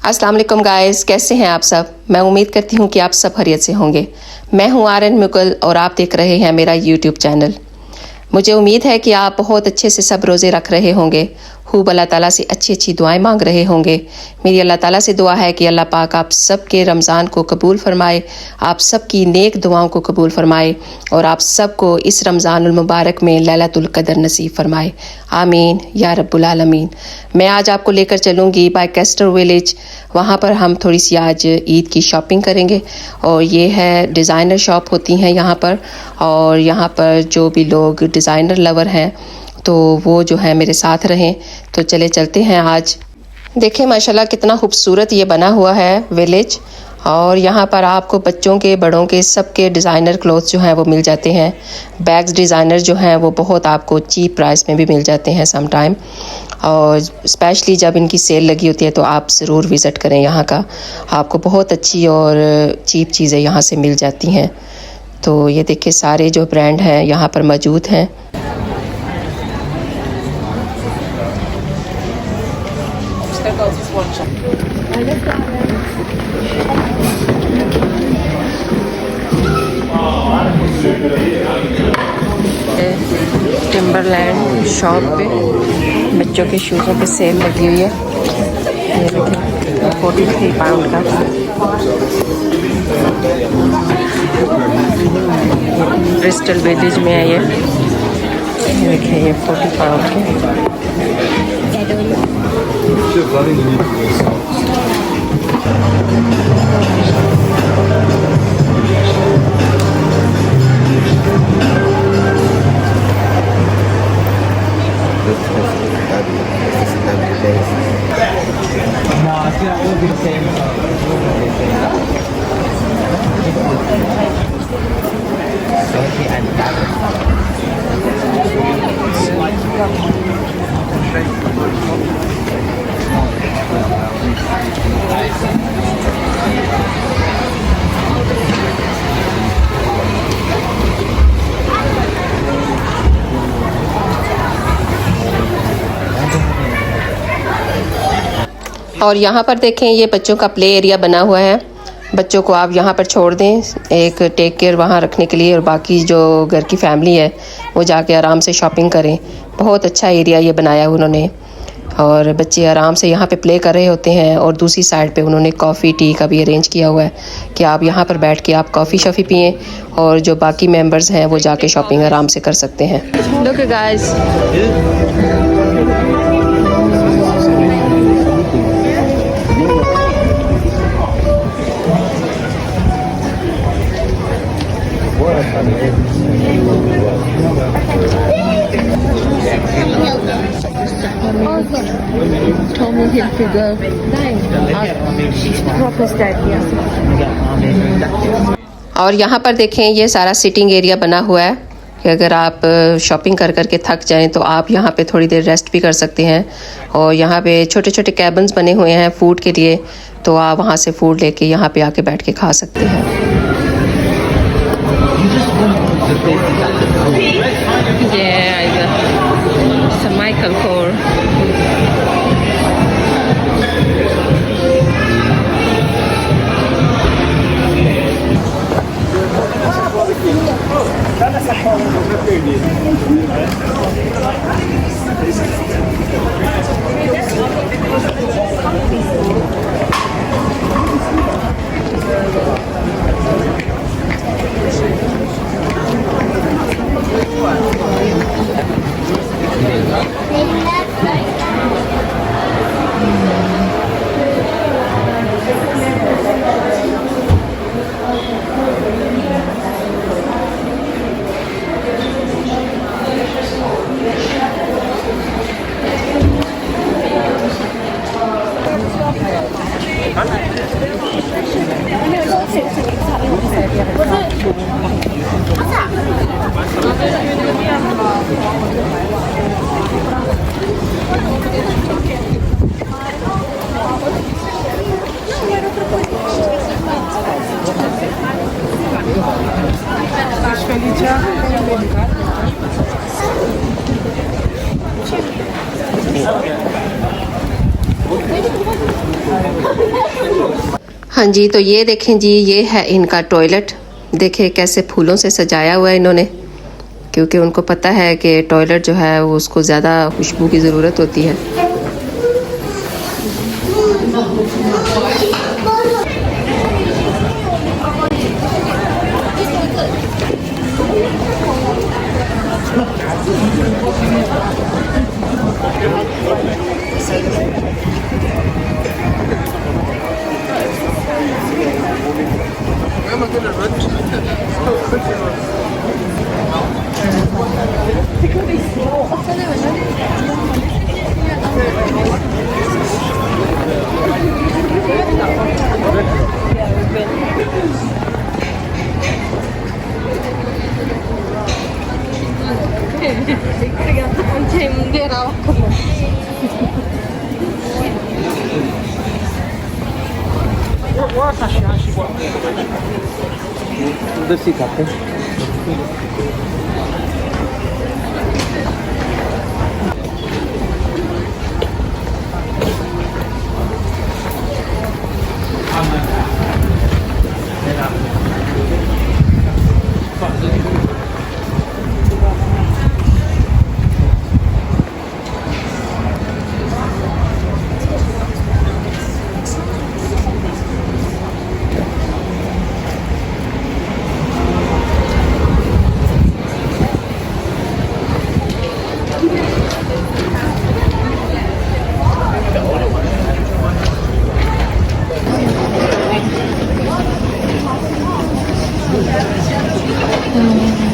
अस्सलाम वालेकुम गाइस, कैसे हैं आप सब। मैं उम्मीद करती हूँ कि आप सब खैरियत से होंगे। मैं हूँ आर्यन मुगल और आप देख रहे हैं मेरा यूट्यूब चैनल। मुझे उम्मीद है कि आप बहुत अच्छे से सब रोज़े रख रहे होंगे, खूब अल्लाह ताला से अच्छी अच्छी दुआएं मांग रहे होंगे। मेरी अल्लाह ताला से दुआ है कि अल्लाह पाक आप सबके रमज़ान को कबूल फरमाए, आप सबकी नेक दुआओं को कबूल फरमाए और आप सबको इस रमज़ानुल मुबारक में लैलतुल क़द्र नसीब फरमाए। आमीन या रब्बुल आलमीन। मैं आज आपको लेकर चलूँगी बाय कैस्टर विलेज। वहाँ पर हम थोड़ी सी आज ईद की शॉपिंग करेंगे और ये है डिज़ाइनर शॉप होती हैं यहाँ पर। और यहाँ पर जो भी लोग डिज़ाइनर लवर हैं तो वो जो है मेरे साथ रहें। तो चले चलते हैं आज। देखें माशाल्लाह कितना खूबसूरत ये बना हुआ है विलेज। और यहाँ पर आपको बच्चों के बड़ों के सबके डिज़ाइनर क्लोथ्स जो हैं वो मिल जाते हैं। बैग्स डिज़ाइनर जो हैं वो बहुत आपको चीप प्राइस में भी मिल जाते हैं सम टाइम। और स्पेशली जब इनकी सेल लगी होती है तो आप ज़रूर विज़िट करें यहाँ का। आपको बहुत अच्छी और चीप चीज़ें यहाँ से मिल जाती हैं। तो ये देखिए सारे जो ब्रांड हैं यहाँ पर मौजूद हैं। टिम्बरलैंड शॉप पे बच्चों के शूज़ों पे सेल लगी हुई है। ये देखिए 43 पाउंड का। ब्रिस्टल विलेज में है ये देखिए, ये 40 पाउंड के। और यहाँ पर देखें ये बच्चों का प्ले एरिया बना हुआ है। बच्चों को आप यहाँ पर छोड़ दें एक टेक केयर वहाँ रखने के लिए, और बाकी जो घर की फैमिली है वो जाके आराम से शॉपिंग करें। बहुत अच्छा एरिया ये बनाया उन्होंने और बच्चे आराम से यहाँ पे प्ले कर रहे होते हैं। और दूसरी साइड पे उन्होंने कॉफ़ी टी का भी अरेंज किया हुआ है कि आप यहाँ पर बैठ के आप कॉफ़ी शॉफ़ी पिएँ और जो बाकी मेंबर्स हैं वो जाके शॉपिंग आराम से कर सकते हैं। लुक गाइस, और यहाँ पर देखें ये सारा सिटिंग एरिया बना हुआ है कि अगर आप शॉपिंग कर कर के थक जाएं तो आप यहाँ पे थोड़ी देर रेस्ट भी कर सकते हैं। और यहाँ पे छोटे छोटे कैबिन्स बने हुए हैं फूड के लिए, तो आप वहाँ से फूड लेके यहाँ पे आके बैठ के खा सकते हैं। माइकल कोर हाँ जी, तो ये देखें जी, ये है इनका टॉयलेट। देखें कैसे फूलों से सजाया हुआ है इन्होंने, क्योंकि उनको पता है कि टॉयलेट जो है वो उसको ज़्यादा खुशबू की ज़रूरत होती है। 제 문제라. उधर से खाते हैं।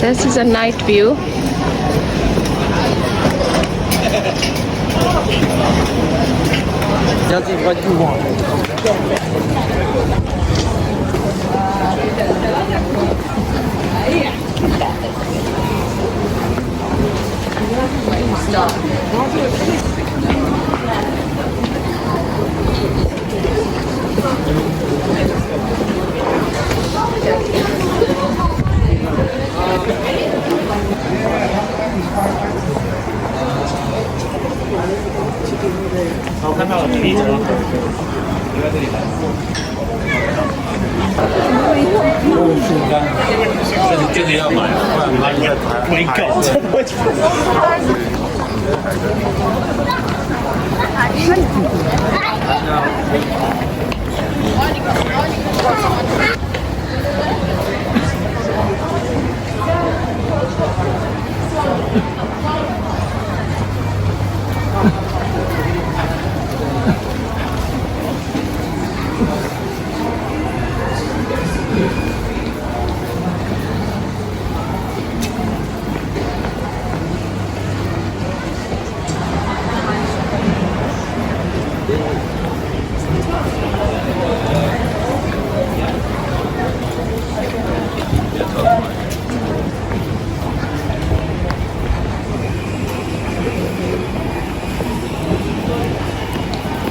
This is a night view. Regardez, il va être plus loin.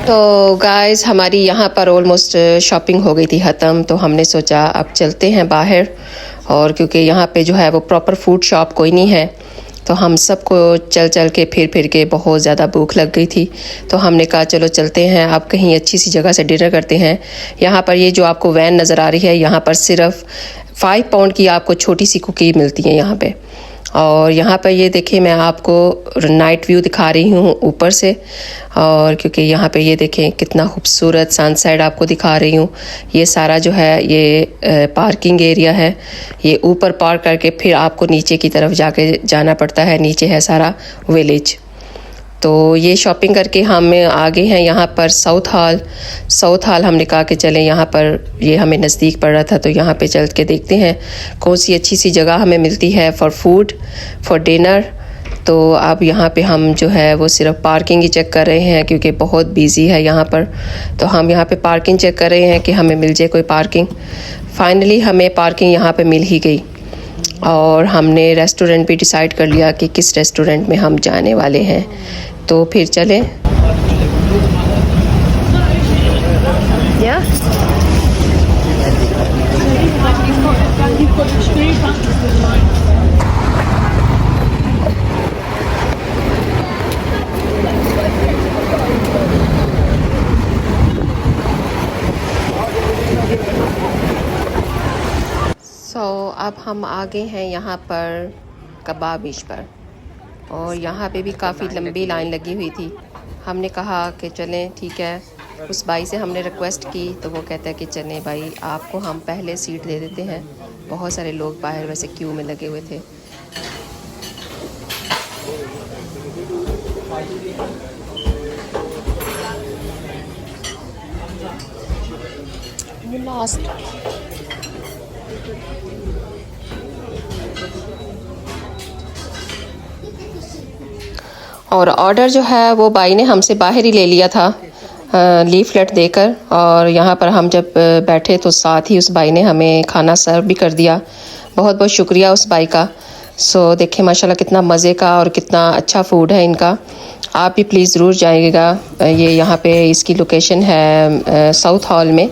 तो गाइस, हमारी यहाँ पर ऑलमोस्ट शॉपिंग हो गई थी ख़त्म, तो हमने सोचा अब चलते हैं बाहर। और क्योंकि यहाँ पे जो है वो प्रॉपर फूड शॉप कोई नहीं है, तो हम सबको चल चल के फिर के बहुत ज़्यादा भूख लग गई थी। तो हमने कहा चलो चलते हैं, अब कहीं अच्छी सी जगह से डिनर करते हैं। यहाँ पर ये जो आपको वैन नज़र आ रही है, यहाँ पर सिर्फ 5 पाउंड की आपको छोटी सी कुकी मिलती है यहाँ पे। और यहाँ पर ये देखिए, मैं आपको नाइट व्यू दिखा रही हूँ ऊपर से। और क्योंकि यहाँ पे ये देखें कितना खूबसूरत सनसेट आपको दिखा रही हूँ। ये सारा जो है ये पार्किंग एरिया है। ये ऊपर पार्क करके फिर आपको नीचे की तरफ जाके जाना पड़ता है। नीचे है सारा विलेज। तो ये शॉपिंग करके हम आगे हैं यहाँ पर साउथ हॉल हमने कहा कि चलें, यहाँ पर ये हमें नज़दीक पड़ रहा था, तो यहाँ पे चल के देखते हैं कौन सी अच्छी सी जगह हमें मिलती है फॉर फूड, फॉर डिनर। तो अब यहाँ पे हम जो है वो सिर्फ पार्किंग ही चेक कर रहे हैं, क्योंकि बहुत बिजी है यहाँ पर। तो हम यहाँ पे पार्किंग चेक कर रहे हैं कि हमें मिल जाए कोई पार्किंग। फाइनली हमें पार्किंग यहाँ पे मिल ही गई, और हमने रेस्टोरेंट भी डिसाइड कर लिया कि किस रेस्टोरेंट में हम जाने वाले हैं। तो फिर चलें। अब हम आ गए हैं यहाँ पर कबाबिश पर, और यहाँ पे भी काफ़ी लंबी लाइन लगी हुई थी। हमने कहा कि चलें ठीक है, उस भाई से हमने रिक्वेस्ट की तो वो कहता है कि चलें भाई, आपको हम पहले सीट दे देते हैं। बहुत सारे लोग बाहर वैसे क्यू में लगे हुए थे। लास्ट और ऑर्डर जो है वो भाई ने हमसे बाहर ही ले लिया था लीफलेट देकर, और यहाँ पर हम जब बैठे तो साथ ही उस भाई ने हमें खाना सर्व भी कर दिया। बहुत बहुत शुक्रिया उस भाई का। सो देखिए माशाल्लाह कितना मज़े का और कितना अच्छा फूड है इनका। आप भी प्लीज़ ज़रूर जाइएगा। ये यहाँ पे इसकी लोकेशन है साउथ हॉल में,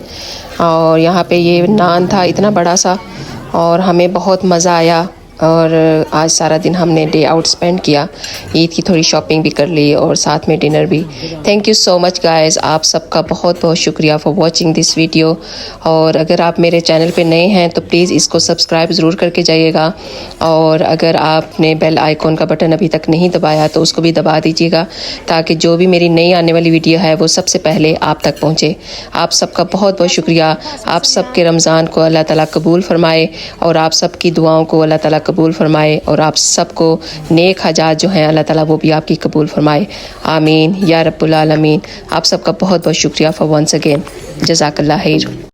और यहाँ पे ये नान था इतना बड़ा सा, और हमें बहुत मज़ा आया। और आज सारा दिन हमने डे आउट स्पेंड किया, ईद की थोड़ी शॉपिंग भी कर ली और साथ में डिनर भी। Thank you so much guys, आप सबका बहुत बहुत शुक्रिया फॉर वाचिंग दिस वीडियो। और अगर आप मेरे चैनल पे नए हैं तो प्लीज़ इसको सब्सक्राइब ज़रूर करके जाइएगा, और अगर आपने बेल आइकॉन का बटन अभी तक नहीं दबाया तो उसको भी दबा दीजिएगा, ताकि जो भी मेरी नई आने वाली वीडियो है वो सबसे पहले आप तक पहुँचे। आप सबका बहुत बहुत शुक्रिया। आप सबके रमज़ान को अल्लाह ताला कबूल फरमाए, और आप सबकी दुआओं को अल्लाह ताला कबूल फरमाए, और आप सबको नेक हजात जो हैं अल्लाह ताला वो भी आपकी कबूल फरमाए। आमीन या रब्बुल आलमीन। आप सबका बहुत बहुत शुक्रिया फॉर वंस अगेन। जज़ाकल्लाह खैर।